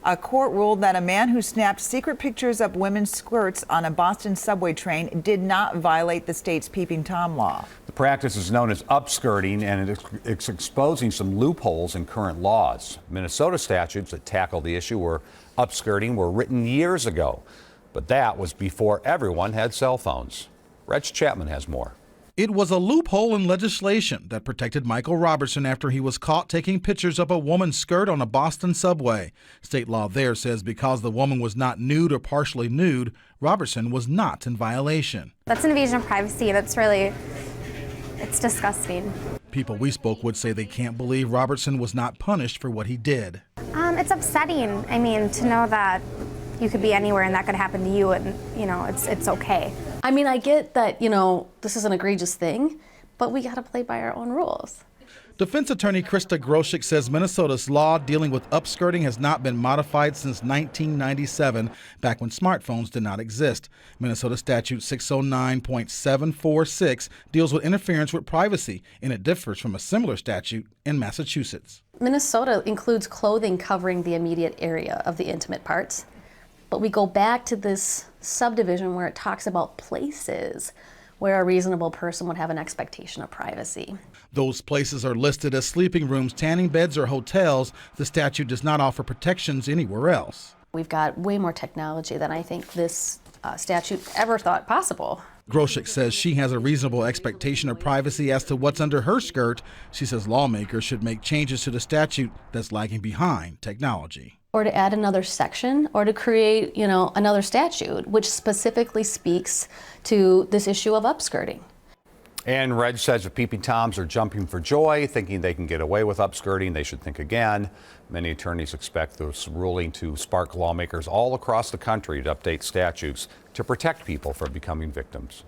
A court ruled that a man who snapped secret pictures of women's skirts on a Boston subway train did not violate the state's peeping Tom law. The practice is known as upskirting, and it's exposing some loopholes in current laws. Minnesota statutes that tackle the issue were upskirting were written years ago, but that was before everyone had cell phones. Reg Chapman has more. It was a loophole in legislation that protected Michael Robertson after he was caught taking pictures of a woman's skirt on a Boston subway. State law there says because the woman was not nude or partially nude, Robertson was not in violation. That's an invasion of privacy. It's disgusting. People we spoke would say they can't believe Robertson was not punished for what he did. It's upsetting. I mean, to know that you could be anywhere and that could happen to you, and it's okay. I mean, I get that, this is an egregious thing, but we got to play by our own rules. Defense attorney Christa Groshek says Minnesota's law dealing with upskirting has not been modified since 1997, back when smartphones did not exist. Minnesota statute 609.746 deals with interference with privacy, and it differs from a similar statute in Massachusetts. Minnesota includes clothing covering the immediate area of the intimate parts. But we go back to this subdivision where it talks about places where a reasonable person would have an expectation of privacy. Those places are listed as sleeping rooms, tanning beds, or hotels. The statute does not offer protections anywhere else. We've got way more technology than I think this statute ever thought possible. Groshek says she has a reasonable expectation of privacy as to what's under her skirt. She says lawmakers should make changes to the statute that's lagging behind technology. Or to add another section, or to create, another statute which specifically speaks to this issue of upskirting. And Reg says if peeping Toms are jumping for joy, thinking they can get away with upskirting, they should think again. Many attorneys expect this ruling to spark lawmakers all across the country to update statutes to protect people from becoming victims.